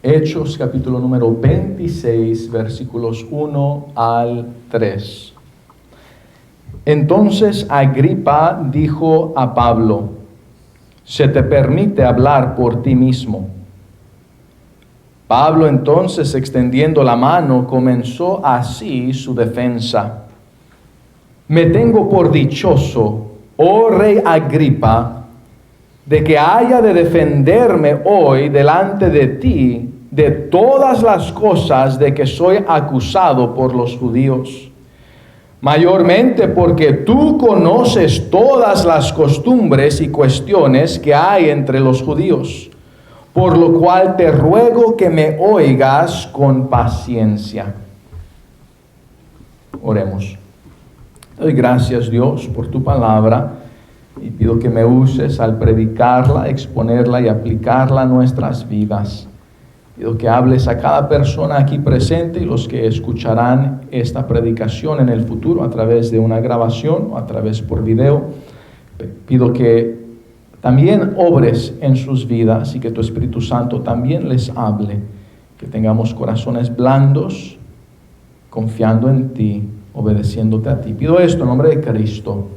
Hechos capítulo número 26, versículos 1 al 3. Entonces Agripa dijo a Pablo: «Se te permite hablar por ti mismo». Pablo entonces, extendiendo la mano, comenzó así su defensa: «Me tengo por dichoso, oh rey Agripa, de que haya de defenderme hoy delante de ti de todas las cosas de que soy acusado por los judíos, mayormente porque tú conoces todas las costumbres y cuestiones que hay entre los judíos, por lo cual te ruego que me oigas con paciencia». Oremos. Doy gracias, Dios, por tu palabra, y pido que me uses al predicarla, exponerla y aplicarla a nuestras vidas. Pido que hables a cada persona aquí presente y los que escucharán esta predicación en el futuro a través de una grabación o a través por video. Pido que también obres en sus vidas y que tu Espíritu Santo también les hable. Que tengamos corazones blandos, confiando en ti, obedeciéndote a ti. Pido esto en nombre de Cristo.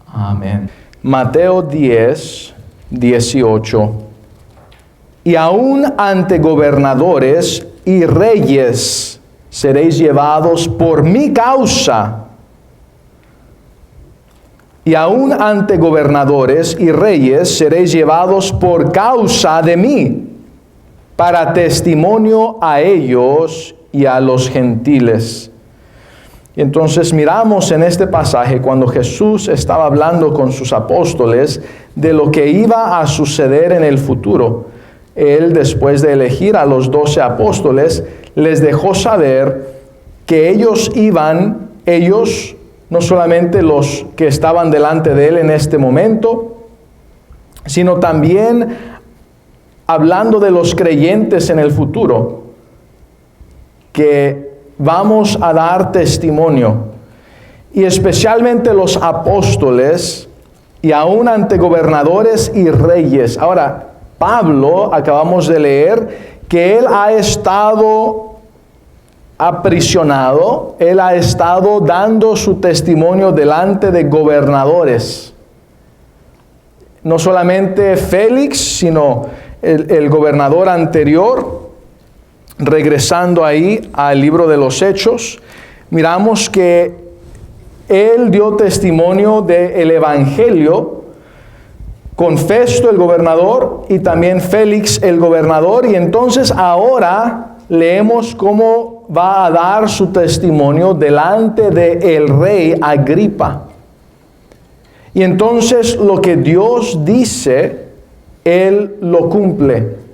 Amén. Mateo 10, 18. Y aún ante gobernadores y reyes seréis llevados por mi causa. Y aún ante gobernadores y reyes seréis llevados por causa de mí, para testimonio a ellos y a los gentiles. Y entonces miramos en este pasaje cuando Jesús estaba hablando con sus apóstoles de lo que iba a suceder en el futuro. Él, después de elegir a los 12 apóstoles, les dejó saber que ellos, no solamente los que estaban delante de él en este momento, sino también hablando de los creyentes en el futuro, que vamos a dar testimonio, y especialmente los apóstoles, y aún ante gobernadores y reyes. Ahora, Pablo, acabamos de leer que él ha estado aprisionado, él ha estado dando su testimonio delante de gobernadores. No solamente Félix, sino el gobernador anterior. Regresando ahí al libro de los Hechos, miramos que él dio testimonio del Evangelio con Festo el gobernador y también Félix el gobernador, y entonces ahora leemos cómo va a dar su testimonio delante del rey Agripa. Y entonces lo que Dios dice, él lo cumple.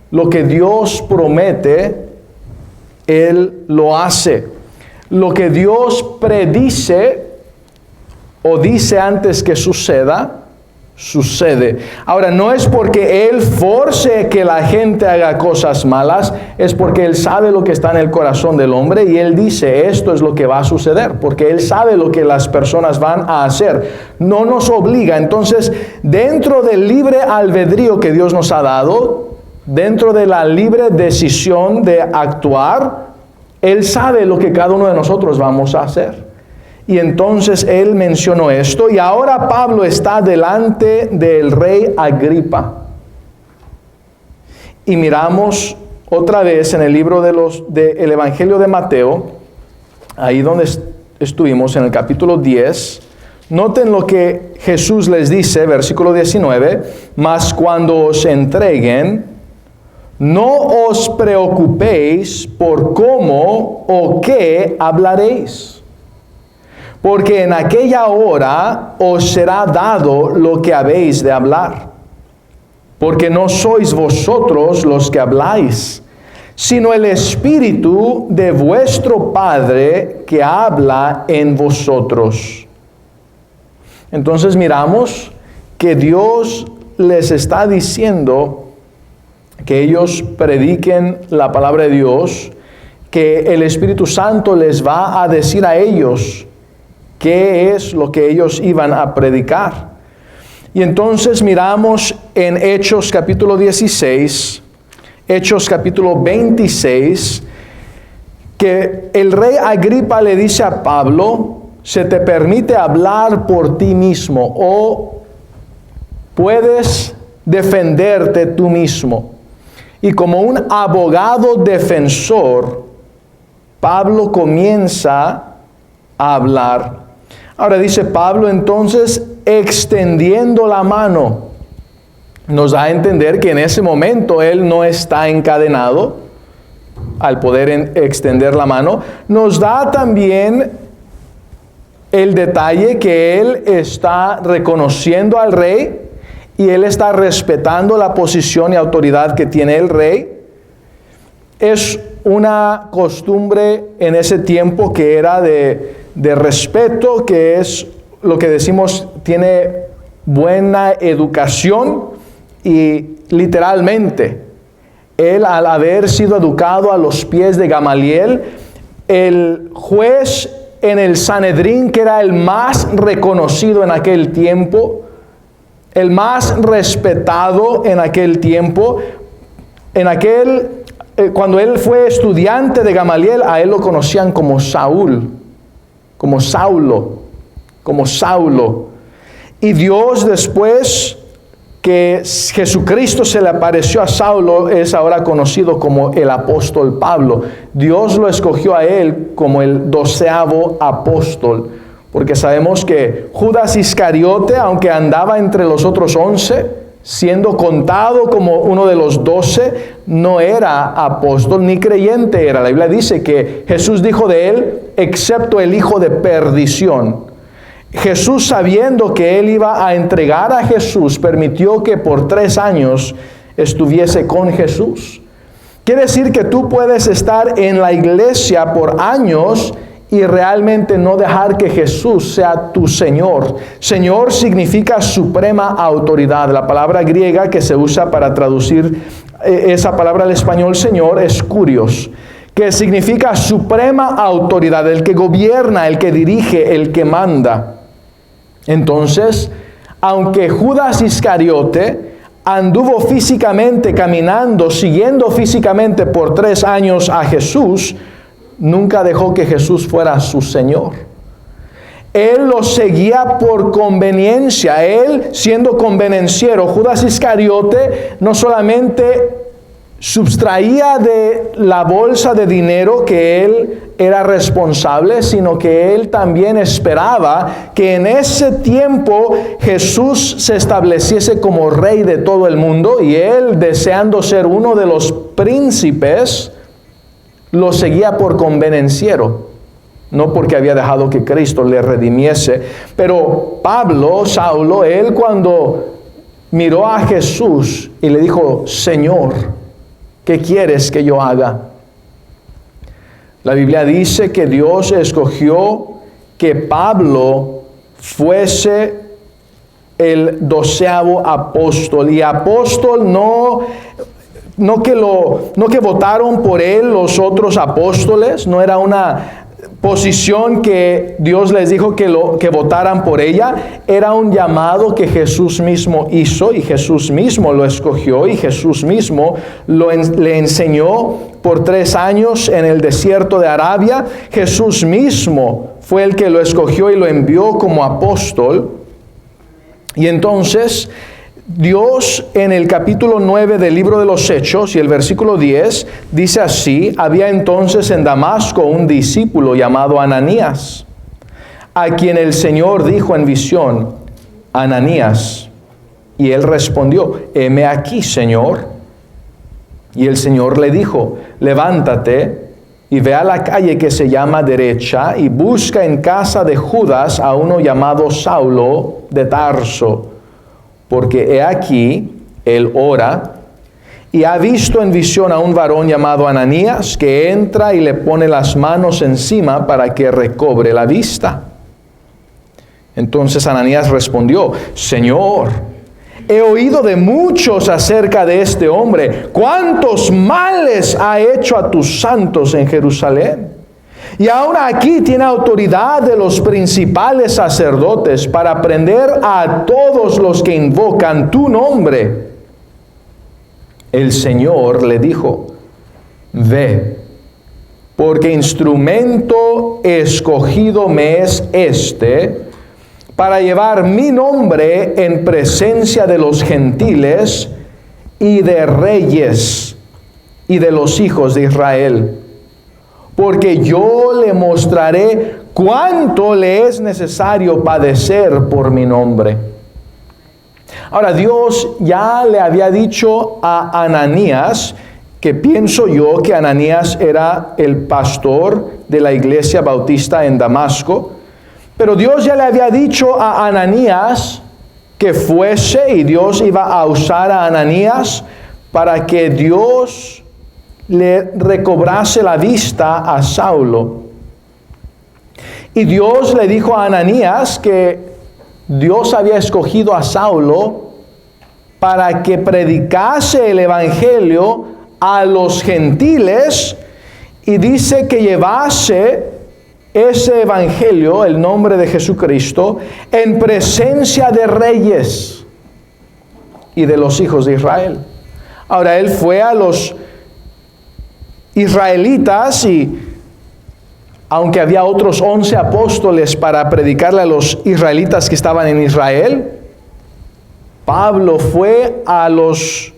Lo que Dios promete, él lo hace. Lo que Dios predice o dice antes que suceda, sucede. Ahora, no es porque él force que la gente haga cosas malas, es porque él sabe lo que está en el corazón del hombre y él dice, esto es lo que va a suceder, porque él sabe lo que las personas van a hacer. No nos obliga. Entonces, dentro del libre albedrío que Dios nos ha dado, dentro de la libre decisión de actuar, él sabe lo que cada uno de nosotros vamos a hacer. Y entonces él mencionó esto, y ahora Pablo está delante del rey Agripa. Y miramos otra vez en el libro del Evangelio de Mateo, ahí donde estuvimos en el capítulo 10. Noten lo que Jesús les dice, versículo 19, mas cuando os entreguen, no os preocupéis por cómo o qué hablaréis. Porque en aquella hora os será dado lo que habéis de hablar. Porque no sois vosotros los que habláis, sino el Espíritu de vuestro Padre que habla en vosotros. Entonces miramos que Dios les está diciendo que ellos prediquen la palabra de Dios, que el Espíritu Santo les va a decir a ellos qué es lo que ellos iban a predicar. Y entonces miramos en Hechos capítulo 16, Hechos capítulo 26, que el rey Agripa le dice a Pablo, se te permite hablar por ti mismo o puedes defenderte tú mismo. Y como un abogado defensor, Pablo comienza a hablar. Ahora dice Pablo entonces, extendiendo la mano, nos da a entender que en ese momento él no está encadenado al poder extender la mano. Nos da también el detalle que él está reconociendo al rey y él está respetando la posición y autoridad que tiene el rey. Es una costumbre en ese tiempo que era de respeto, que es lo que decimos, tiene buena educación, y literalmente, él al haber sido educado a los pies de Gamaliel, el juez en el Sanedrín, que era el más reconocido en aquel tiempo, el más respetado en aquel tiempo, cuando él fue estudiante de Gamaliel, a él lo conocían como Saúl, como Saulo. Y Dios, después que Jesucristo se le apareció a Saulo, es ahora conocido como el apóstol Pablo. Dios lo escogió a él como el 12º apóstol, porque sabemos que Judas Iscariote, aunque andaba entre los otros 11, siendo contado como uno de los 12, no era apóstol ni creyente era. La Biblia dice que Jesús dijo de él, excepto el hijo de perdición. Jesús, sabiendo que él iba a entregar a Jesús, permitió que por 3 años estuviese con Jesús. Quiere decir que tú puedes estar en la iglesia por años y realmente no dejar que Jesús sea tu Señor. Señor significa suprema autoridad. La palabra griega que se usa para traducir esa palabra al español, Señor, es kurios, que significa suprema autoridad, el que gobierna, el que dirige, el que manda. Entonces, aunque Judas Iscariote anduvo físicamente caminando, siguiendo físicamente por 3 años a Jesús, nunca dejó que Jesús fuera su Señor. Él lo seguía por conveniencia. Él, siendo convenenciero, Judas Iscariote no solamente sustraía de la bolsa de dinero que él era responsable, sino que él también esperaba que en ese tiempo Jesús se estableciese como rey de todo el mundo, y él, deseando ser uno de los príncipes, lo seguía por convenenciero, no porque había dejado que Cristo le redimiese. Pero Pablo, Saulo, él cuando miró a Jesús y le dijo, Señor, ¿qué quieres que yo haga? La Biblia dice que Dios escogió que Pablo fuese el 12º apóstol. Y apóstol no que votaron por él los otros apóstoles, no era una posición que Dios les dijo que votaran por ella. Era un llamado que Jesús mismo hizo, y Jesús mismo lo escogió, y Jesús mismo le enseñó por 3 años en el desierto de Arabia. Jesús mismo fue el que lo escogió y lo envió como apóstol. Y entonces Dios, en el capítulo 9 del libro de los Hechos y el versículo 10, dice así: había entonces en Damasco un discípulo llamado Ananías, a quien el Señor dijo en visión, Ananías. Y él respondió, heme aquí, Señor. Y el Señor le dijo, levántate y ve a la calle que se llama Derecha y busca en casa de Judas a uno llamado Saulo de Tarso, porque he aquí, él ora, y ha visto en visión a un varón llamado Ananías, que entra y le pone las manos encima para que recobre la vista. Entonces Ananías respondió, Señor, he oído de muchos acerca de este hombre, cuántos males ha hecho a tus santos en Jerusalén. Y ahora aquí tiene autoridad de los principales sacerdotes para prender a todos los que invocan tu nombre. El Señor le dijo: ve, porque instrumento escogido me es este, para llevar mi nombre en presencia de los gentiles y de reyes y de los hijos de Israel. Porque yo le mostraré cuánto le es necesario padecer por mi nombre. Ahora, Dios ya le había dicho a Ananías, que pienso yo que Ananías era el pastor de la iglesia bautista en Damasco, pero Dios ya le había dicho a Ananías que fuese, y Dios iba a usar a Ananías para que Dios le recobrase la vista a Saulo. Y Dios le dijo a Ananías que Dios había escogido a Saulo para que predicase el evangelio a los gentiles, y dice que llevase ese evangelio, el nombre de Jesucristo, en presencia de reyes y de los hijos de Israel. Ahora, él fue a los israelitas, y aunque había otros 11 apóstoles para predicarle a los israelitas que estaban en Israel, Pablo fue a los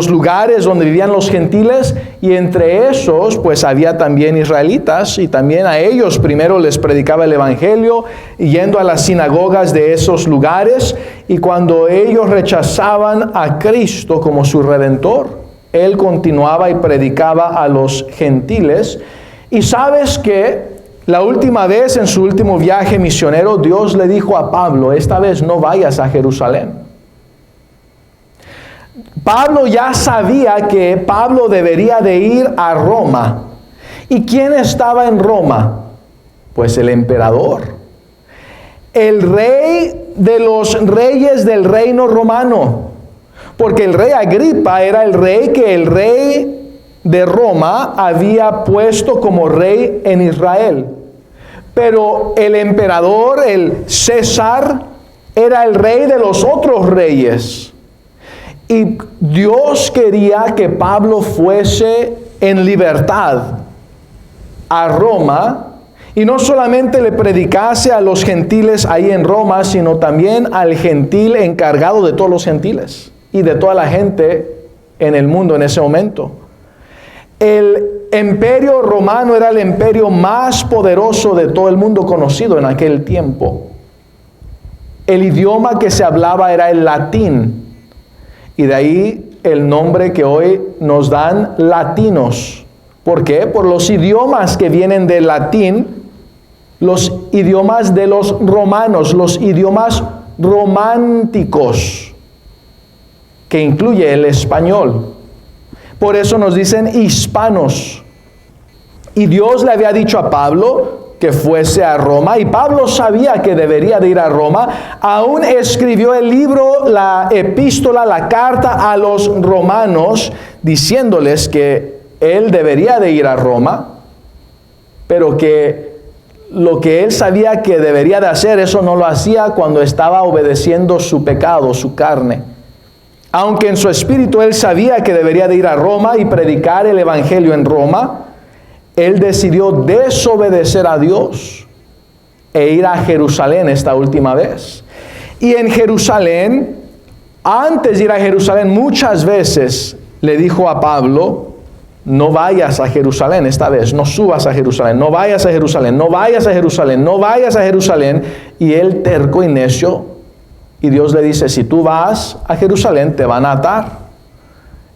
lugares donde vivían los gentiles, y entre esos pues había también israelitas, y también a ellos primero les predicaba el evangelio, yendo a las sinagogas de esos lugares, y cuando ellos rechazaban a Cristo como su Redentor, él continuaba y predicaba a los gentiles. Y sabes que la última vez, en su último viaje misionero, Dios le dijo a Pablo: esta vez no vayas a Jerusalén. Pablo ya sabía que Pablo debería de ir a Roma. ¿Y quién estaba en Roma? Pues el emperador, el rey de los reyes del reino romano. Porque el rey Agripa era el rey que el rey de Roma había puesto como rey en Israel. Pero el emperador, el César, era el rey de los otros reyes. Y Dios quería que Pablo fuese en libertad a Roma, y no solamente le predicase a los gentiles ahí en Roma, sino también al gentil encargado de todos los gentiles y de toda la gente en el mundo en ese momento. El imperio romano era el imperio más poderoso de todo el mundo conocido en aquel tiempo. El idioma que se hablaba era el latín. Y de ahí el nombre que hoy nos dan latinos. ¿Por qué? Por los idiomas que vienen del latín, los idiomas de los romanos, los idiomas románticos, que incluye el español. Por eso nos dicen hispanos. Y Dios le había dicho a Pablo que fuese a Roma, y Pablo sabía que debería de ir a Roma. Aún escribió el libro, la epístola, la carta a los romanos, diciéndoles que él debería de ir a Roma, pero que lo que él sabía que debería de hacer, eso no lo hacía cuando estaba obedeciendo su pecado, su carne. Aunque en su espíritu él sabía que debería de ir a Roma y predicar el evangelio en Roma, él decidió desobedecer a Dios e ir a Jerusalén esta última vez. Y en Jerusalén, antes de ir a Jerusalén, muchas veces le dijo a Pablo: no vayas a Jerusalén esta vez, no subas a Jerusalén, no vayas a Jerusalén, no vayas a Jerusalén, no vayas a Jerusalén. Y él, terco y necio, y Dios le dice: si tú vas a Jerusalén te van a atar.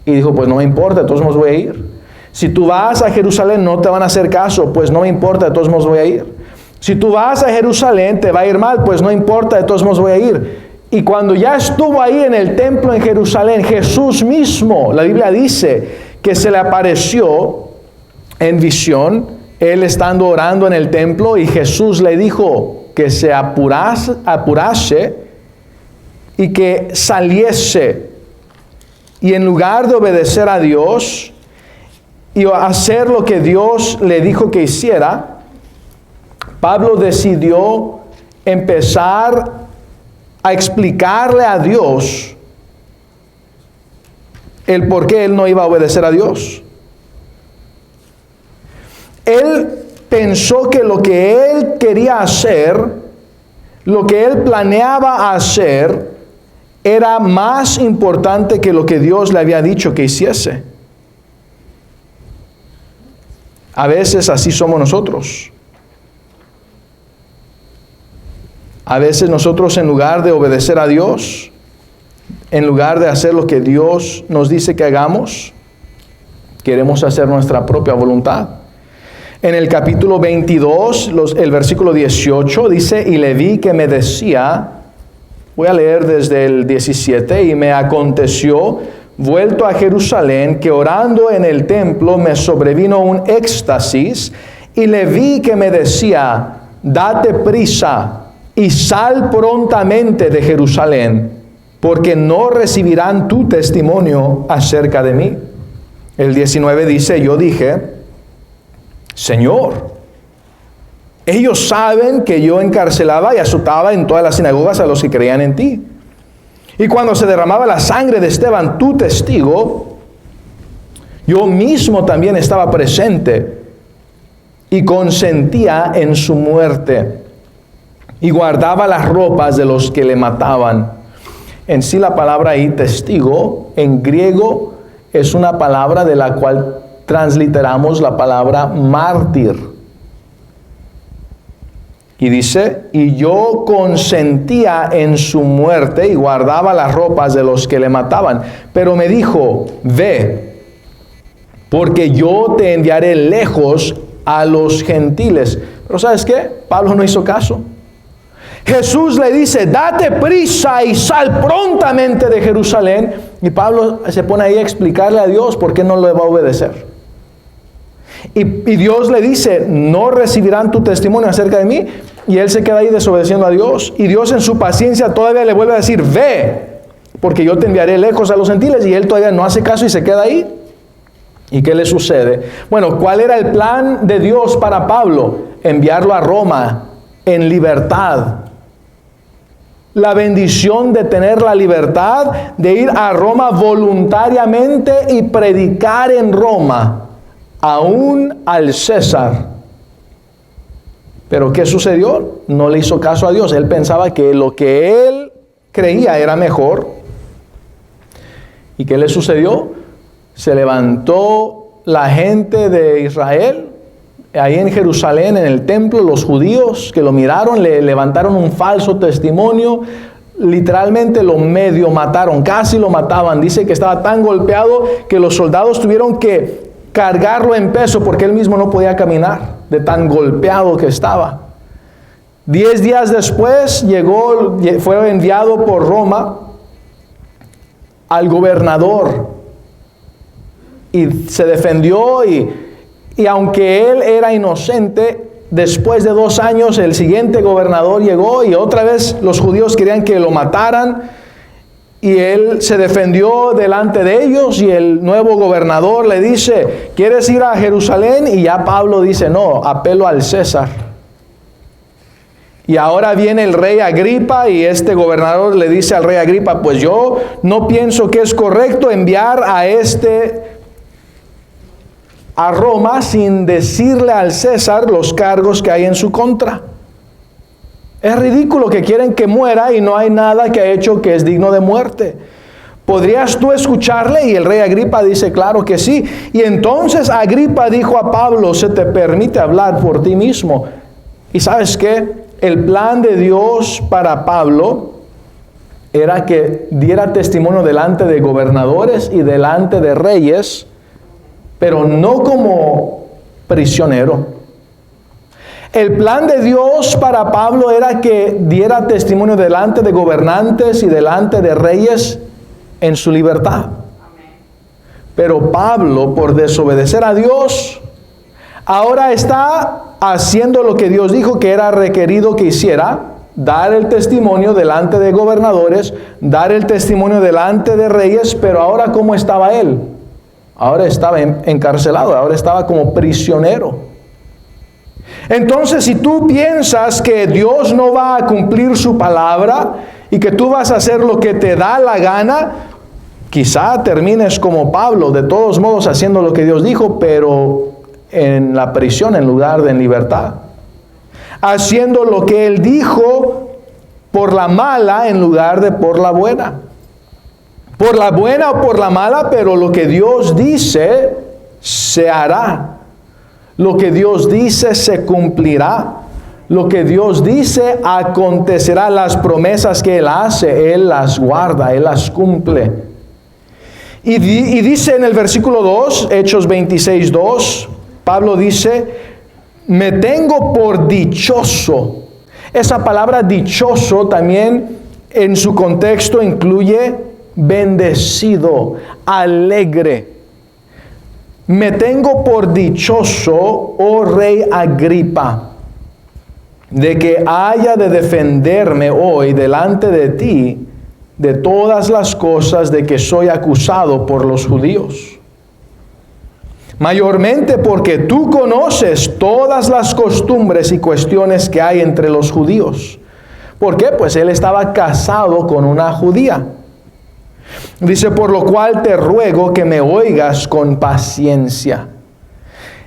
Y dijo: pues no me importa, de todos modos voy a ir. Si tú vas a Jerusalén no te van a hacer caso, pues no me importa, de todos modos voy a ir. Si tú vas a Jerusalén te va a ir mal, pues no importa, de todos modos voy a ir. Y cuando ya estuvo ahí en el templo en Jerusalén, Jesús mismo, la Biblia dice que se le apareció en visión, él estando orando en el templo, y Jesús le dijo que se apurase y que saliese. Y en lugar de obedecer a Dios y hacer lo que Dios le dijo que hiciera, Pablo decidió empezar a explicarle a Dios el por qué él no iba a obedecer a Dios. Él pensó que lo que él quería hacer, lo que él planeaba hacer, era más importante que lo que Dios le había dicho que hiciese. A veces así somos nosotros. A veces nosotros, en lugar de obedecer a Dios, en lugar de hacer lo que Dios nos dice que hagamos, queremos hacer nuestra propia voluntad. En el capítulo 22, el versículo 18, dice: y le vi que me decía, voy a leer desde el 17, y me aconteció, vuelto a Jerusalén, que orando en el templo me sobrevino un éxtasis, y le vi que me decía: date prisa y sal prontamente de Jerusalén, porque no recibirán tu testimonio acerca de mí. El 19 dice: yo dije: Señor, ellos saben que yo encarcelaba y azotaba en todas las sinagogas a los que creían en ti. Y cuando se derramaba la sangre de Esteban, tu testigo, yo mismo también estaba presente y consentía en su muerte y guardaba las ropas de los que le mataban. En sí, la palabra ahí, testigo, en griego es una palabra de la cual transliteramos la palabra mártir. Y dice: y yo consentía en su muerte y guardaba las ropas de los que le mataban. Pero me dijo: ve, porque yo te enviaré lejos a los gentiles. Pero ¿sabes qué? Pablo no hizo caso. Jesús le dice: date prisa y sal prontamente de Jerusalén. Y Pablo se pone ahí a explicarle a Dios por qué no le va a obedecer. Y Dios le dice: no recibirán tu testimonio acerca de mí. Y él se queda ahí desobedeciendo a Dios. Y Dios, en su paciencia, todavía le vuelve a decir: ve, porque yo te enviaré lejos a los gentiles. Y él todavía no hace caso y se queda ahí. ¿Y qué le sucede? Bueno, ¿cuál era el plan de Dios para Pablo? Enviarlo a Roma en libertad. La bendición de tener la libertad de ir a Roma voluntariamente y predicar en Roma, aún al César. Pero ¿qué sucedió? No le hizo caso a Dios. Él pensaba que lo que él creía era mejor. ¿Y qué le sucedió? Se levantó la gente de Israel, ahí en Jerusalén, en el templo, los judíos que lo miraron, le levantaron un falso testimonio, literalmente lo medio mataron, casi lo mataban. Dice que estaba tan golpeado que los soldados tuvieron que cargarlo en peso porque él mismo no podía caminar, de tan golpeado que estaba. 10 días después fue enviado por Roma al gobernador y se defendió y aunque él era inocente, después de 2 años el siguiente gobernador llegó y otra vez los judíos querían que lo mataran y él se defendió delante de ellos y el nuevo gobernador le dice: ¿quieres ir a Jerusalén? Y ya Pablo dice: no, apelo al César. Y ahora viene el rey Agripa y este gobernador le dice al rey Agripa: pues yo no pienso que es correcto enviar a Roma sin decirle al César los cargos que hay en su contra. Es ridículo que quieren que muera y no hay nada que ha hecho que es digno de muerte. ¿Podrías tú escucharle? Y el rey Agripa dice: claro que sí. Y entonces Agripa dijo a Pablo: se te permite hablar por ti mismo. ¿Y sabes qué? El plan de Dios para Pablo era que diera testimonio delante de gobernadores y delante de reyes, pero no como prisionero. El plan de Dios para Pablo era que diera testimonio delante de gobernantes y delante de reyes en su libertad. Pero Pablo, por desobedecer a Dios, ahora está haciendo lo que Dios dijo que era requerido que hiciera: dar el testimonio delante de gobernadores, dar el testimonio delante de reyes. Pero ahora, ¿cómo estaba él? Ahora estaba encarcelado, ahora estaba como prisionero. Entonces, si tú piensas que Dios no va a cumplir su palabra y que tú vas a hacer lo que te da la gana, Quizá termines como Pablo, de todos modos haciendo lo que Dios dijo, pero en la prisión en lugar de en libertad. Haciendo lo que Él dijo por la mala en lugar de por la buena. Por la buena o por la mala, pero lo que Dios dice se hará. Lo que Dios dice se cumplirá. Lo que Dios dice acontecerá. Las promesas que Él hace, Él las guarda, Él las cumple. Y dice en el versículo 2, Hechos 26:2, Pablo dice, me tengo por dichoso. Esa palabra dichoso también en su contexto incluye bendecido, alegre. Me tengo por dichoso, oh rey Agripa, de que haya de defenderme hoy delante de ti de todas las cosas de que soy acusado por los judíos. Mayormente porque tú conoces todas las costumbres y cuestiones que hay entre los judíos. ¿Por qué? Pues él estaba casado con una judía. Dice, por lo cual te ruego que me oigas con paciencia.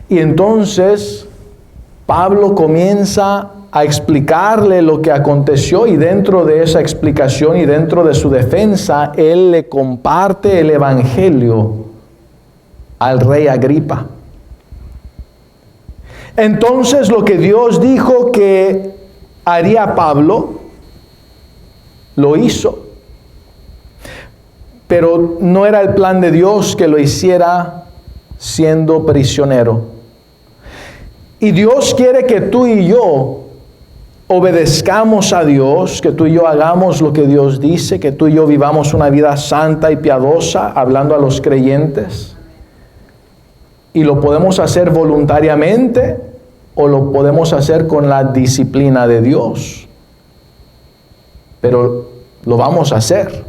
Y entonces Pablo comienza a explicarle lo que aconteció, y dentro de esa explicación y dentro de su defensa, él le comparte el evangelio al rey Agripa. Entonces lo que Dios dijo que haría Pablo, lo hizo. Pero no era el plan de Dios que lo hiciera siendo prisionero. Y Dios quiere que tú y yo obedezcamos a Dios, que tú y yo hagamos lo que Dios dice, que tú y yo vivamos una vida santa y piadosa, hablando a los creyentes. Y lo podemos hacer voluntariamente o lo podemos hacer con la disciplina de Dios. Pero lo vamos a hacer.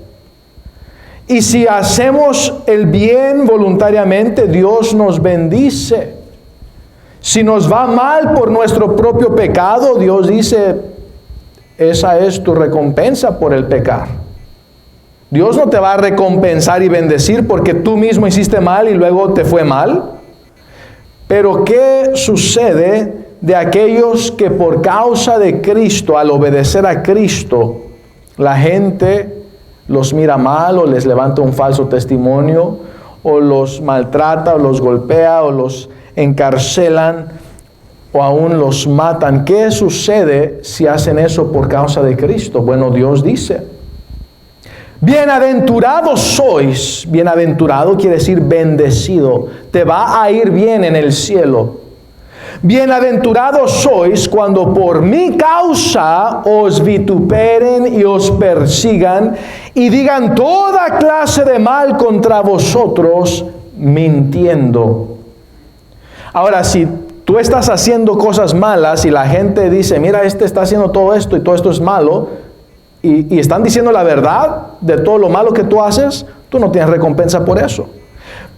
Y si hacemos el bien voluntariamente, Dios nos bendice. Si nos va mal por nuestro propio pecado, Dios dice, esa es tu recompensa por el pecar. Dios no te va a recompensar y bendecir porque tú mismo hiciste mal y luego te fue mal. Pero ¿qué sucede de aquellos que por causa de Cristo, al obedecer a Cristo, la gente los mira mal o les levanta un falso testimonio o los maltrata o los golpea o los encarcelan o aún los matan? ¿Qué sucede si hacen eso por causa de Cristo? Bueno, Dios dice, bienaventurados sois. Bienaventurado quiere decir bendecido. Te va a ir bien en el cielo. Bienaventurados sois cuando por mi causa os vituperen y os persigan y digan toda clase de mal contra vosotros, mintiendo. Ahora, si tú estás haciendo cosas malas y la gente dice, mira, este está haciendo todo esto y todo esto es malo, y están diciendo la verdad de todo lo malo que tú haces, tú no tienes recompensa por eso.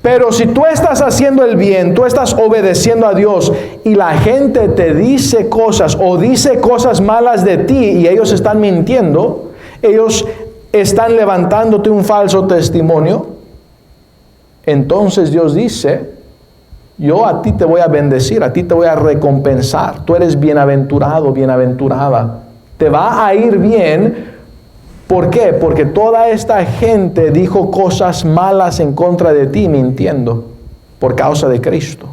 Pero si tú estás haciendo el bien, tú estás obedeciendo a Dios y la gente te dice cosas o dice cosas malas de ti y ellos están mintiendo, ellos están levantándote un falso testimonio, entonces Dios dice, yo a ti te voy a bendecir, a ti te voy a recompensar. Tú eres bienaventurado, bienaventurada. Te va a ir bien. ¿Por qué? Porque toda esta gente dijo cosas malas en contra de ti mintiendo por causa de Cristo.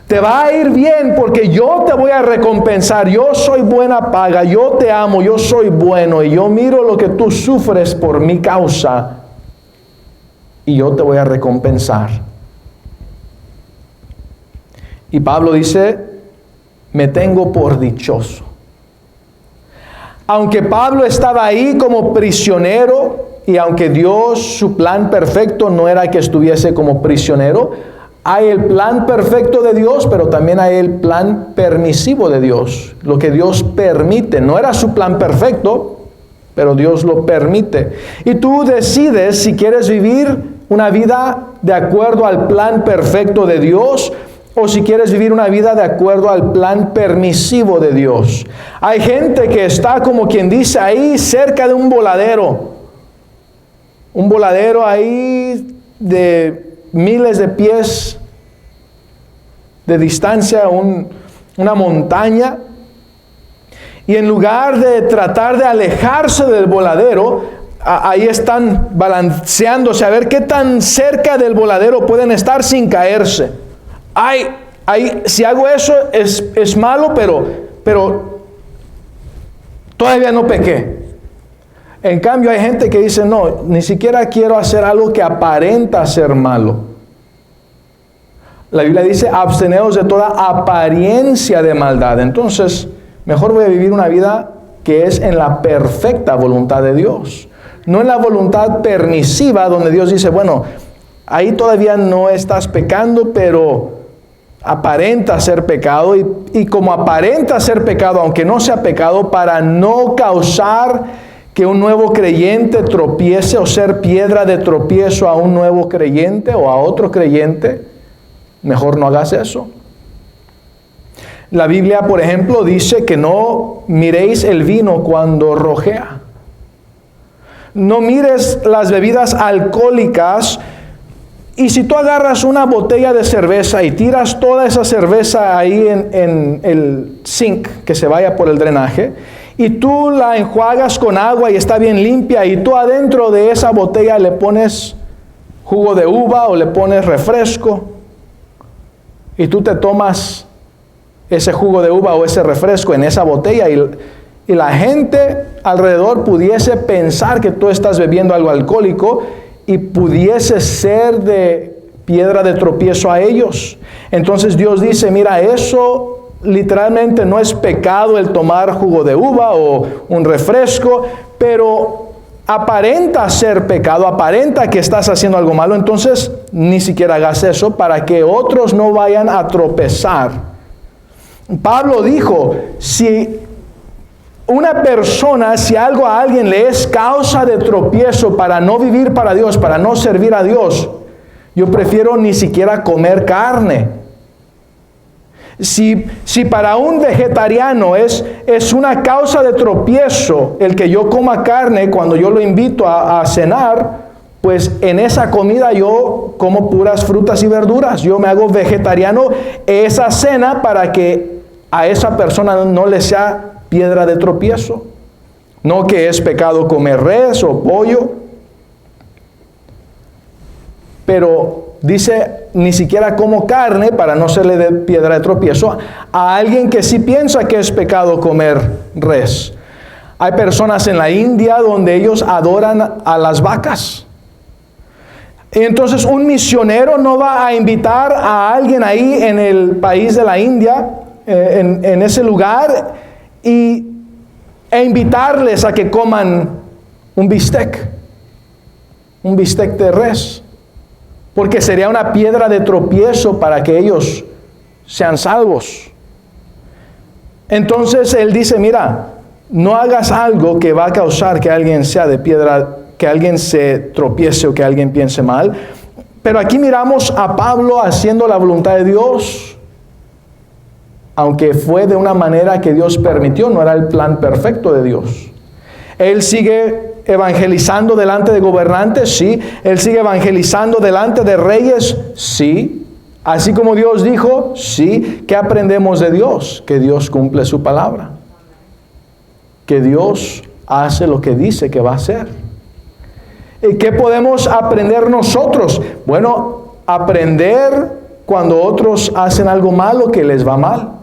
Te va a ir bien porque yo te voy a recompensar. Yo soy buena paga, yo te amo, yo soy bueno y yo miro lo que tú sufres por mi causa y yo te voy a recompensar. Y Pablo dice, me tengo por dichoso. Aunque Pablo estaba ahí como prisionero y aunque Dios, su plan perfecto no era que estuviese como prisionero, hay el plan perfecto de Dios, pero también hay el plan permisivo de Dios. Lo que Dios permite, no era su plan perfecto, pero Dios lo permite. Y tú decides si quieres vivir una vida de acuerdo al plan perfecto de Dios o si quieres vivir una vida de acuerdo al plan permisivo de Dios. Hay gente que está como quien dice ahí cerca de un voladero. un voladero ahí de miles de pies de distancia, una montaña, y en lugar de tratar de alejarse del voladero, ahí están balanceándose a ver qué tan cerca del voladero pueden estar sin caerse. Si hago eso es malo, pero todavía no pequé. En cambio hay gente que dice, no, ni siquiera quiero hacer algo que aparenta ser malo. La Biblia dice, absteneos de toda apariencia de maldad. Entonces, mejor voy a vivir una vida que es en la perfecta voluntad de Dios. No en la voluntad permisiva donde Dios dice, bueno, ahí todavía no estás pecando, pero aparenta ser pecado. Y como aparenta ser pecado, aunque no sea pecado, para no causar que un nuevo creyente tropiece o ser piedra de tropiezo a un nuevo creyente o a otro creyente, mejor no hagas eso. La Biblia, por ejemplo, dice que no miréis el vino cuando rojea. No mires las bebidas alcohólicas. Y si tú agarras una botella de cerveza y tiras toda esa cerveza ahí en el zinc que se vaya por el drenaje, y tú la enjuagas con agua y está bien limpia, y tú adentro de esa botella le pones jugo de uva o le pones refresco, y tú te tomas ese jugo de uva o ese refresco en esa botella, y la gente alrededor pudiese pensar que tú estás bebiendo algo alcohólico y pudiese ser de piedra de tropiezo a ellos. Entonces Dios dice, mira, eso literalmente no es pecado el tomar jugo de uva o un refresco, pero aparenta ser pecado, aparenta que estás haciendo algo malo. Entonces ni siquiera hagas eso para que otros no vayan a tropezar. Pablo dijo, si algo a alguien le es causa de tropiezo para no vivir para Dios, para no servir a Dios, yo prefiero ni siquiera comer carne. Si para un vegetariano es una causa de tropiezo el que yo coma carne cuando yo lo invito a cenar, pues en esa comida yo como puras frutas y verduras. Yo me hago vegetariano esa cena para que a esa persona no le sea piedra de tropiezo. No que es pecado comer res o pollo. Pero dice, ni siquiera como carne para no serle de piedra de tropiezo a alguien que sí piensa que es pecado comer res. Hay personas en la India donde ellos adoran a las vacas. Entonces un misionero no va a invitar a alguien ahí en el país de la India, en ese lugar, e invitarles a que coman un bistec de res, porque sería una piedra de tropiezo para que ellos sean salvos. Entonces él dice, mira, no hagas algo que va a causar que alguien sea de piedra, que alguien se tropiece o que alguien piense mal. Pero aquí miramos a Pablo haciendo la voluntad de Dios, aunque fue de una manera que Dios permitió, no era el plan perfecto de Dios. Él sigue evangelizando delante de gobernantes, sí. Él sigue evangelizando delante de reyes, sí. Así como Dios dijo, sí. ¿Qué aprendemos de Dios? Que Dios cumple su palabra. Que Dios hace lo que dice que va a hacer. ¿Y qué podemos aprender nosotros? Bueno, aprender cuando otros hacen algo malo que les va mal.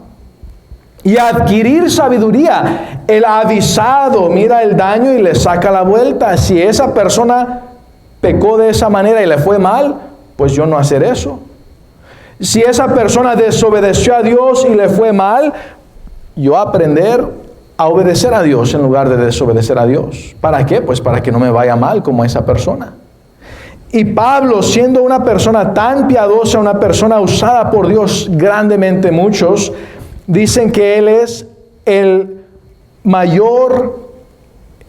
Y adquirir sabiduría. El avisado mira el daño y le saca la vuelta. Si esa persona pecó de esa manera y le fue mal, pues yo no hacer eso. Si esa persona desobedeció a Dios y le fue mal, yo aprender a obedecer a Dios en lugar de desobedecer a Dios. ¿Para qué? Pues para que no me vaya mal como esa persona. Y Pablo, siendo una persona tan piadosa, una persona usada por Dios grandemente, muchos dicen que él es el mayor,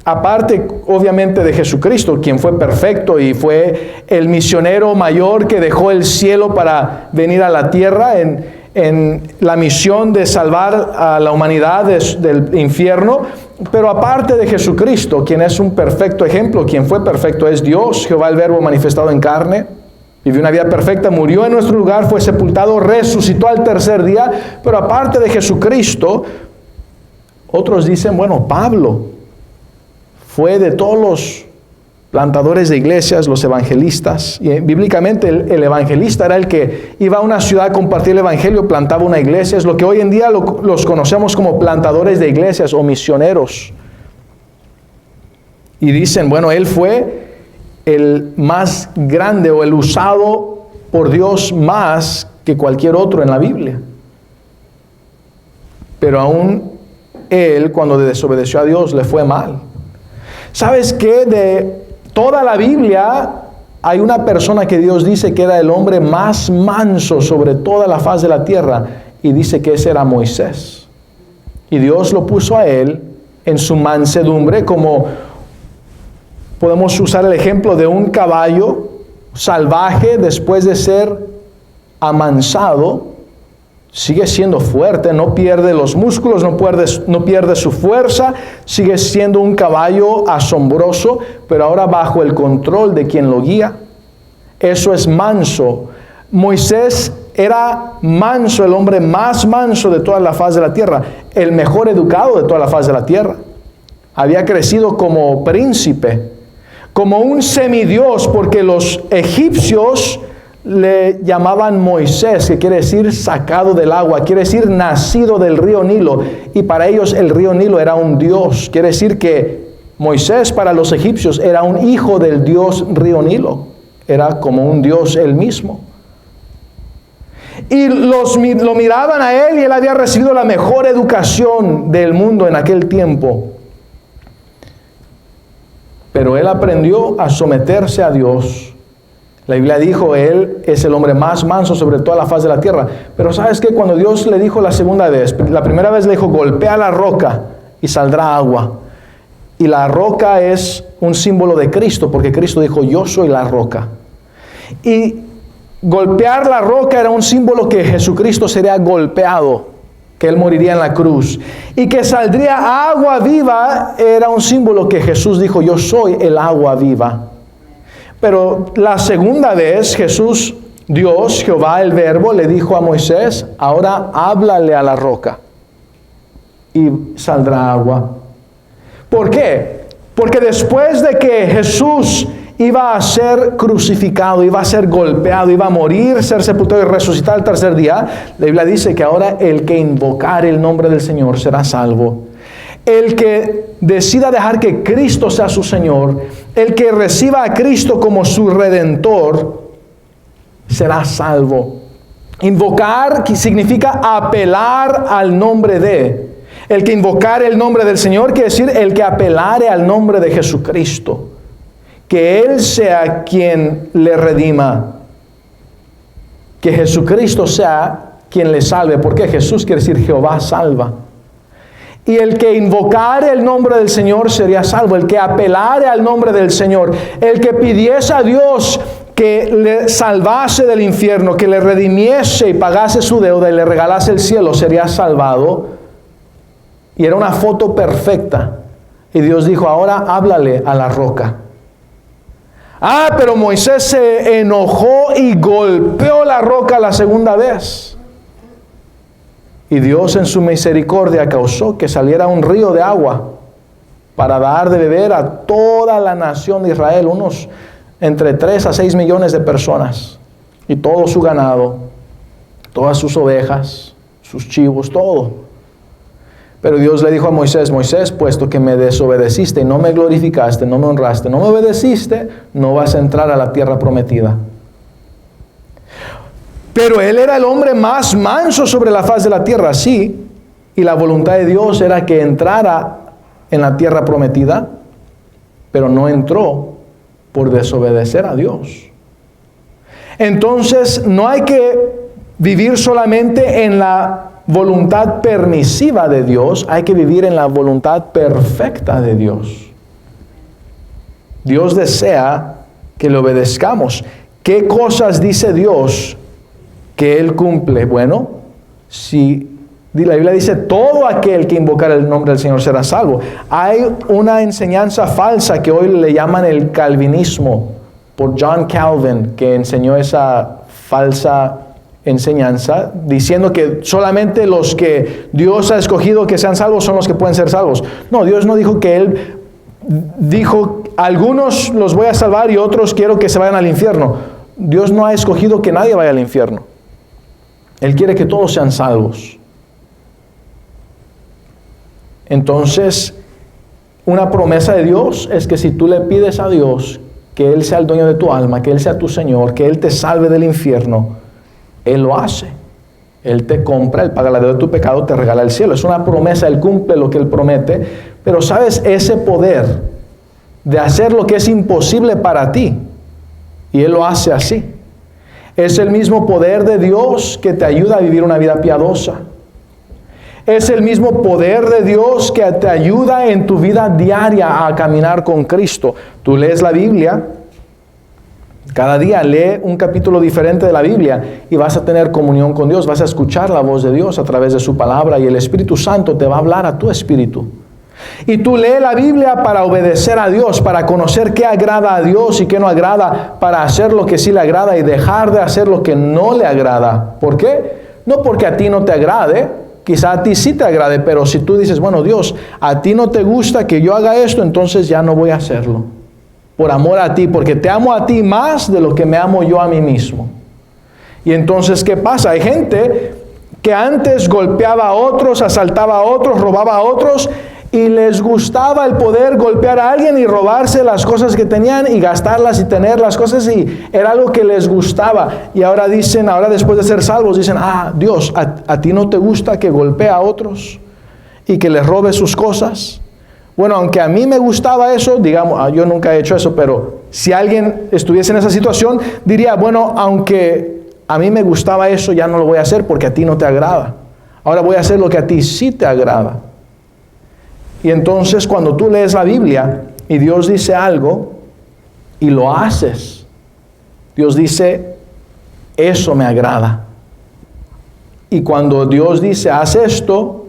aparte obviamente de Jesucristo, quien fue perfecto y fue el misionero mayor que dejó el cielo para venir a la tierra en la misión de salvar a la humanidad del infierno. pero aparte de Jesucristo, quien es un perfecto ejemplo, quien fue perfecto es Dios, Jehová el Verbo manifestado en carne, vivió una vida perfecta, murió en nuestro lugar, fue sepultado, resucitó al tercer día, pero aparte de Jesucristo, otros dicen, bueno, Pablo fue de todos los plantadores de iglesias, los evangelistas, y bíblicamente el evangelista era el que iba a una ciudad a compartir el evangelio, plantaba una iglesia, es lo que hoy en día los conocemos como plantadores de iglesias o misioneros. Y dicen, bueno, él fue el más grande o el usado por Dios más que cualquier otro en la Biblia. Pero aún él, cuando desobedeció a Dios, le fue mal. ¿Sabes qué? De toda la Biblia hay una persona que Dios dice que era el hombre más manso sobre toda la faz de la tierra, y dice que ese era Moisés. Y Dios lo puso a él en su mansedumbre, como podemos usar el ejemplo de un caballo salvaje después de ser amansado. Sigue siendo fuerte, no pierde los músculos, no pierde su fuerza, sigue siendo un caballo asombroso, pero ahora bajo el control de quien lo guía. Eso es manso. Moisés era manso, el hombre más manso de toda la faz de la tierra, el mejor educado de toda la faz de la tierra. Había crecido como príncipe, como un semidios, porque los egipcios le llamaban Moisés, que quiere decir sacado del agua, quiere decir nacido del río Nilo, y para ellos el río Nilo era un dios. Quiere decir que Moisés para los egipcios era un hijo del dios río Nilo, era como un dios él mismo. Y lo miraban a él, y él había recibido la mejor educación del mundo en aquel tiempo. Pero él aprendió a someterse a Dios. La Biblia dijo, él es el hombre más manso sobre toda la faz de la tierra. Pero ¿sabes qué? Cuando Dios le dijo la segunda vez, la primera vez le dijo, golpea la roca y saldrá agua. Y la roca es un símbolo de Cristo, porque Cristo dijo, yo soy la roca. Y golpear la roca era un símbolo que Jesucristo sería golpeado, que Él moriría en la cruz. Y que saldría agua viva era un símbolo que Jesús dijo, yo soy el agua viva. Pero la segunda vez Jesús, Dios, Jehová el Verbo, le dijo a Moisés, ahora háblale a la roca y saldrá agua. ¿Por qué? Porque después de que Jesús iba a ser crucificado, iba a ser golpeado, iba a morir, ser sepultado y resucitar al tercer día, la Biblia dice que ahora el que invocar el nombre del Señor será salvo. El que decida dejar que Cristo sea su Señor, el que reciba a Cristo como su Redentor, será salvo. Invocar significa apelar al nombre de. El que invocar el nombre del Señor quiere decir el que apelare al nombre de Jesucristo. Que Él sea quien le redima. Que Jesucristo sea quien le salve. Porque Jesús quiere decir Jehová salva. Y el que invocare el nombre del Señor sería salvo. El que apelare al nombre del Señor. El que pidiese a Dios que le salvase del infierno, que le redimiese y pagase su deuda y le regalase el cielo, sería salvado. Y era una foto perfecta. Y Dios dijo, ahora háblale a la roca. Pero Moisés se enojó y golpeó la roca la segunda vez. Y Dios en su misericordia causó que saliera un río de agua para dar de beber a toda la nación de Israel, unos entre 3 a 6 millones de personas, y todo su ganado, todas sus ovejas, sus chivos, todo. Pero Dios le dijo a Moisés, Moisés, puesto que me desobedeciste y no me glorificaste, no me honraste, no me obedeciste, no vas a entrar a la tierra prometida. Pero él era el hombre más manso sobre la faz de la tierra, sí. Y la voluntad de Dios era que entrara en la tierra prometida, pero no entró por desobedecer a Dios. Entonces, no hay que vivir solamente en la voluntad permisiva de Dios, hay que vivir en la voluntad perfecta de Dios. Dios desea que le obedezcamos. ¿Qué cosas dice Dios que Él cumple? Bueno, si La Biblia dice, todo aquel que invocar el nombre del Señor será salvo. Hay una enseñanza falsa que hoy le llaman el calvinismo, por John Calvin, que enseñó esa falsa enseñanza, diciendo que solamente los que Dios ha escogido que sean salvos son los que pueden ser salvos. No, Dios no dijo que Él dijo, algunos los voy a salvar y otros quiero que se vayan al infierno. Dios no ha escogido que nadie vaya al infierno. Él quiere que todos sean salvos. Entonces, una promesa de Dios es que si tú le pides a Dios que Él sea el dueño de tu alma, que Él sea tu Señor, que Él te salve del infierno, Él lo hace. Él te compra, Él paga la deuda de tu pecado, te regala el cielo. Es una promesa, Él cumple lo que Él promete. Pero ¿sabes? Ese poder de hacer lo que es imposible para ti, y Él lo hace así, es el mismo poder de Dios que te ayuda a vivir una vida piadosa. Es el mismo poder de Dios que te ayuda en tu vida diaria a caminar con Cristo. Tú lees la Biblia, cada día lee un capítulo diferente de la Biblia y vas a tener comunión con Dios, vas a escuchar la voz de Dios a través de su palabra y el Espíritu Santo te va a hablar a tu espíritu. Y tú lees la Biblia para obedecer a Dios, para conocer qué agrada a Dios y qué no agrada, para hacer lo que sí le agrada y dejar de hacer lo que no le agrada. ¿Por qué? No porque a ti no te agrade. Quizá a ti sí te agrade, pero si tú dices, bueno, Dios, a ti no te gusta que yo haga esto, entonces ya no voy a hacerlo. Por amor a ti, porque te amo a ti más de lo que me amo yo a mí mismo. Y entonces, ¿qué pasa? Hay gente que antes golpeaba a otros, asaltaba a otros, robaba a otros, y les gustaba el poder golpear a alguien y robarse las cosas que tenían y gastarlas y tener las cosas, y era algo que les gustaba. Y ahora dicen, ahora después de ser salvos, dicen, Dios, ¿a ti no te gusta que golpee a otros y que les robe sus cosas? Bueno, aunque a mí me gustaba eso, digamos, yo nunca he hecho eso, pero si alguien estuviese en esa situación, diría, bueno, aunque a mí me gustaba eso, ya no lo voy a hacer porque a ti no te agrada. Ahora voy a hacer lo que a ti sí te agrada. Y entonces cuando tú lees la Biblia y Dios dice algo y lo haces, Dios dice, eso me agrada. Y cuando Dios dice, haz esto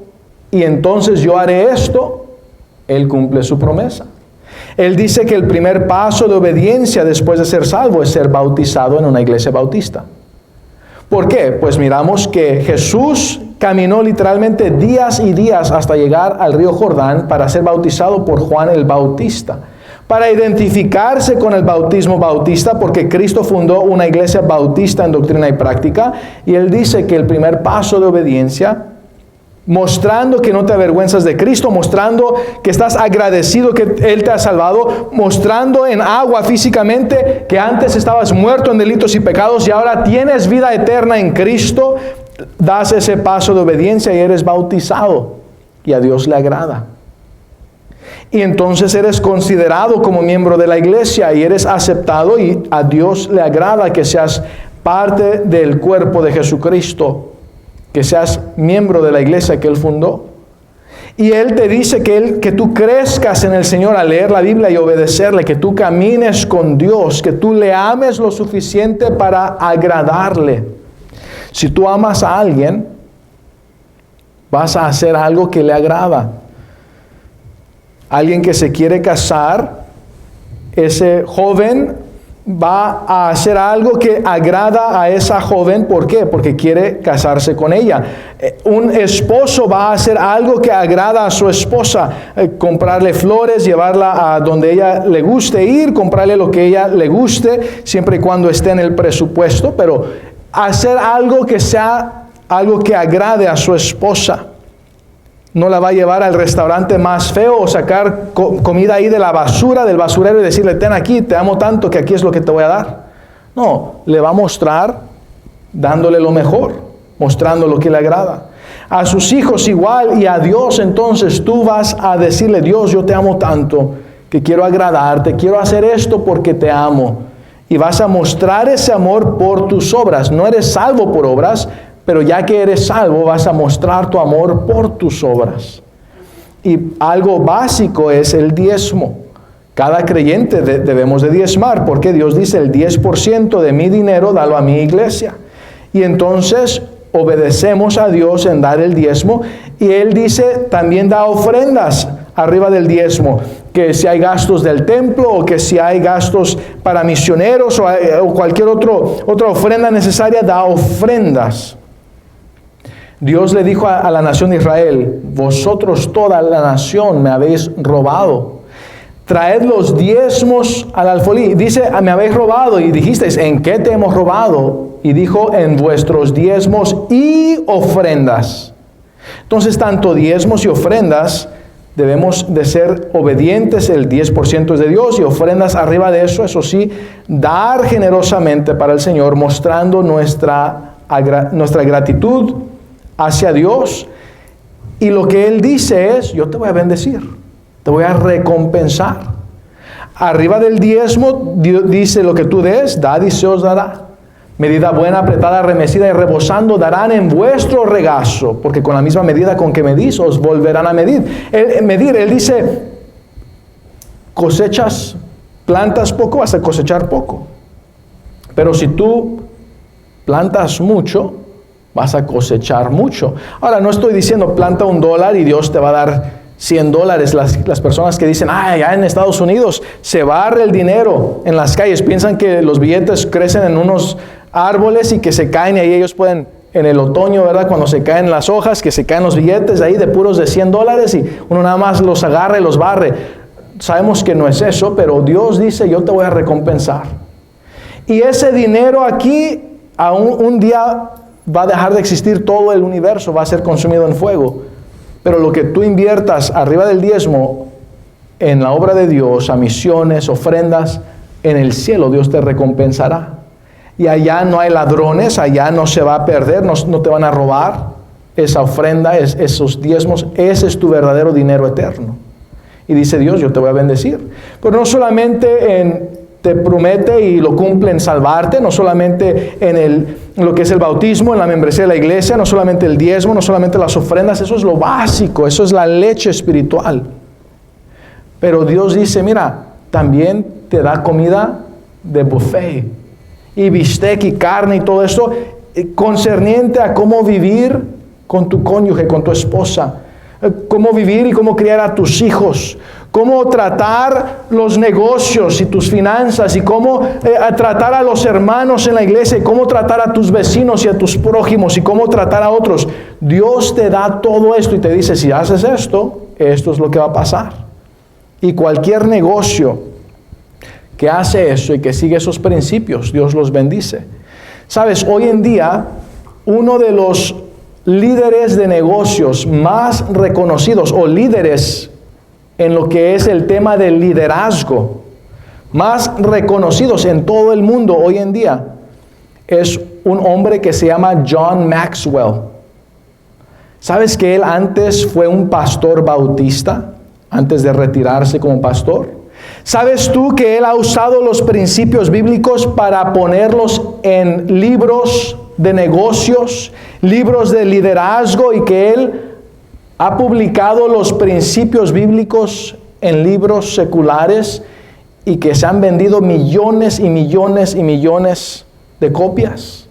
y entonces yo haré esto, Él cumple su promesa. Él dice que el primer paso de obediencia después de ser salvo es ser bautizado en una iglesia bautista. ¿Por qué? Pues miramos que Jesús caminó literalmente días y días hasta llegar al río Jordán para ser bautizado por Juan el Bautista, para identificarse con el bautismo bautista, porque Cristo fundó una iglesia bautista en doctrina y práctica, y Él dice que el primer paso de obediencia, mostrando que no te avergüenzas de Cristo, mostrando que estás agradecido que Él te ha salvado, mostrando en agua físicamente que antes estabas muerto en delitos y pecados y ahora tienes vida eterna en Cristo, das ese paso de obediencia y eres bautizado y a Dios le agrada. Y entonces eres considerado como miembro de la iglesia y eres aceptado y a Dios le agrada que seas parte del cuerpo de Jesucristo, que seas miembro de la iglesia que Él fundó. Y Él te dice que tú crezcas en el Señor al leer la Biblia y obedecerle, que tú camines con Dios, que tú le ames lo suficiente para agradarle. Si tú amas a alguien, vas a hacer algo que le agrada. Alguien que se quiere casar, ese joven va a hacer algo que agrada a esa joven. ¿Por qué? Porque quiere casarse con ella. Un esposo va a hacer algo que agrada a su esposa. Comprarle flores, llevarla a donde ella le guste ir, comprarle lo que ella le guste, siempre y cuando esté en el presupuesto, pero hacer algo que sea algo que agrade a su esposa. No la va a llevar al restaurante más feo o sacar comida ahí de la basura, del basurero, y decirle, ten aquí, te amo tanto que aquí es lo que te voy a dar. No, le va a mostrar dándole lo mejor, mostrando lo que le agrada. A sus hijos igual, y a Dios entonces tú vas a decirle, Dios, yo te amo tanto que quiero agradarte, quiero hacer esto porque te amo. Y vas a mostrar ese amor por tus obras. No eres salvo por obras, pero ya que eres salvo, vas a mostrar tu amor por tus obras. Y algo básico es el diezmo. Cada creyente debemos de diezmar, porque Dios dice, el 10% de mi dinero, dalo a mi iglesia. Y entonces, obedecemos a Dios en dar el diezmo, y Él dice, también da ofrendas arriba del diezmo, que si hay gastos del templo, o que si hay gastos para misioneros, o cualquier otra ofrenda necesaria, da ofrendas. Dios le dijo a la nación de Israel, vosotros toda la nación me habéis robado. Traed los diezmos al alfolí. Dice, me habéis robado. Y dijisteis, ¿en qué te hemos robado? Y dijo, en vuestros diezmos y ofrendas. Entonces, tanto diezmos y ofrendas, debemos de ser obedientes. El 10% es de Dios, y ofrendas arriba de eso, eso sí, dar generosamente para el Señor, mostrando nuestra gratitud hacia Dios. Y lo que Él dice es, yo te voy a bendecir, te voy a recompensar. Arriba del diezmo, Dios dice, lo que tú des, dad y se os dará. Medida buena, apretada, remecida y rebosando darán en vuestro regazo, porque con la misma medida con que medís, os volverán a medir. Él dice, cosechas, plantas poco, vas a cosechar poco. Pero si tú plantas mucho, vas a cosechar mucho. Ahora, no estoy diciendo planta $1 y Dios te va a dar $100. Las personas que dicen, allá en Estados Unidos se barre el dinero en las calles, piensan que los billetes crecen en unos árboles y que se caen, y ahí ellos pueden, en el otoño, ¿verdad? Cuando se caen las hojas, que se caen los billetes ahí de puros de $100, y uno nada más los agarra y los barre. Sabemos que no es eso, pero Dios dice, yo te voy a recompensar. Y ese dinero aquí, un día va a dejar de existir, todo el universo va a ser consumido en fuego. Pero lo que tú inviertas arriba del diezmo en la obra de Dios, a misiones, ofrendas, en el cielo Dios te recompensará. Y allá no hay ladrones, allá no se va a perder, no te van a robar esa ofrenda, esos diezmos. Ese es tu verdadero dinero eterno. Y dice Dios, yo te voy a bendecir. Pero no solamente te promete y lo cumple en salvarte, no solamente en lo que es el bautismo, en la membresía de la iglesia, no solamente el diezmo, no solamente las ofrendas, eso es lo básico, eso es la leche espiritual. Pero Dios dice, mira, también te da comida de buffet, y bistec y carne y todo eso, concerniente a cómo vivir con tu cónyuge, con tu esposa, cómo vivir y cómo criar a tus hijos, cómo tratar los negocios y tus finanzas, y cómo tratar a los hermanos en la iglesia, y cómo tratar a tus vecinos y a tus prójimos, y cómo tratar a otros. Dios te da todo esto y te dice, si haces esto, esto es lo que va a pasar. Y cualquier negocio que hace eso y que sigue esos principios, Dios los bendice. Sabes, hoy en día, uno de los líderes de negocios más reconocidos, o líderes en lo que es el tema del liderazgo, más reconocidos en todo el mundo hoy en día, es un hombre que se llama John Maxwell. ¿Sabes que él antes fue un pastor bautista, antes de retirarse como pastor? ¿Sabes tú que él ha usado los principios bíblicos para ponerlos en libros de negocios, libros de liderazgo, y que él ha publicado los principios bíblicos en libros seculares, y que se han vendido millones y millones y millones de copias?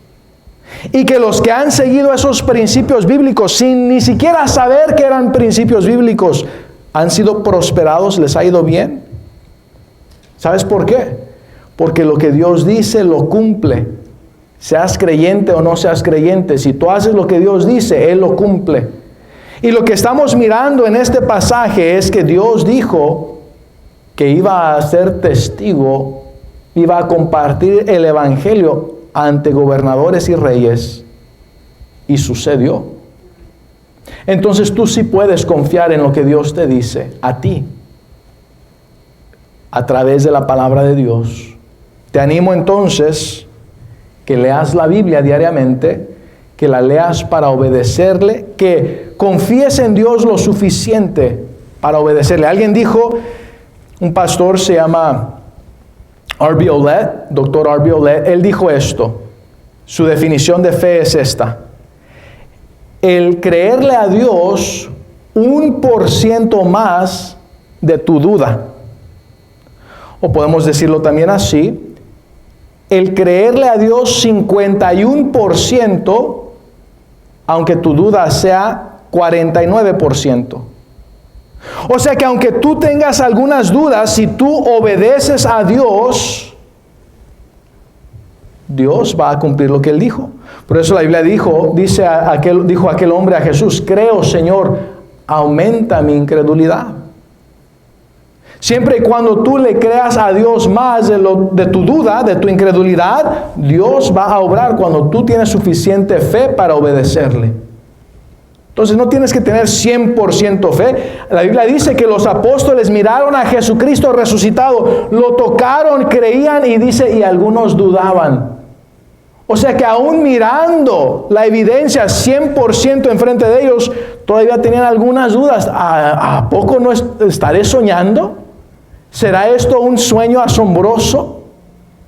Y que los que han seguido esos principios bíblicos sin ni siquiera saber que eran principios bíblicos han sido prosperados, les ha ido bien. ¿Sabes por qué? Porque lo que Dios dice lo cumple. Seas creyente o no seas creyente, si tú haces lo que Dios dice, Él lo cumple. Y lo que estamos mirando en este pasaje es que Dios dijo que iba a ser testigo, iba a compartir el evangelio ante gobernadores y reyes, y sucedió. Entonces tú sí puedes confiar en lo que Dios te dice a ti, a través de la palabra de Dios. Te animo entonces que leas la Biblia diariamente, que la leas para obedecerle, que confíes en Dios lo suficiente para obedecerle. Alguien dijo, un pastor se llama R.B. Olette, Dr. R.B. Olette, él dijo esto, su definición de fe es esta: el creerle a Dios 1% más de tu duda. O podemos decirlo también así, el creerle a Dios 51% aunque tu duda sea 49%. O sea que aunque tú tengas algunas dudas, si tú obedeces a Dios, Dios va a cumplir lo que Él dijo. Por eso la Biblia dijo aquel hombre a Jesús: creo, Señor, aumenta mi incredulidad. Siempre y cuando tú le creas a Dios más de tu duda, de tu incredulidad, Dios va a obrar cuando tú tienes suficiente fe para obedecerle. Entonces no tienes que tener 100% fe. La Biblia dice que los apóstoles miraron a Jesucristo resucitado, lo tocaron, creían y algunos dudaban. O sea que aún mirando la evidencia 100% enfrente de ellos, todavía tenían algunas dudas. ¿A poco no estaré soñando? ¿Será esto un sueño asombroso?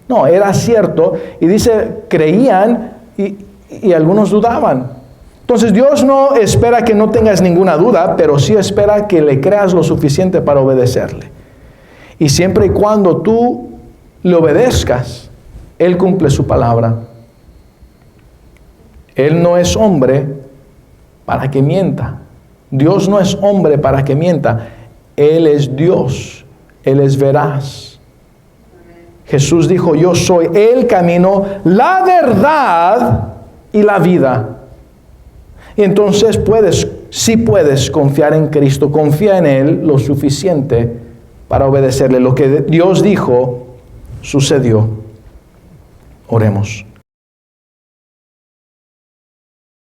No, era cierto. Y dice, creían y algunos dudaban. Entonces Dios no espera que no tengas ninguna duda, pero sí espera que le creas lo suficiente para obedecerle. Y siempre y cuando tú le obedezcas, Él cumple su palabra. Él no es hombre para que mienta. Dios no es hombre para que mienta. Él es Dios. Él es veraz. Jesús dijo: yo soy el camino, la verdad y la vida. Y entonces sí puedes confiar en Cristo. Confía en Él lo suficiente para obedecerle. Lo que Dios dijo sucedió. Oremos.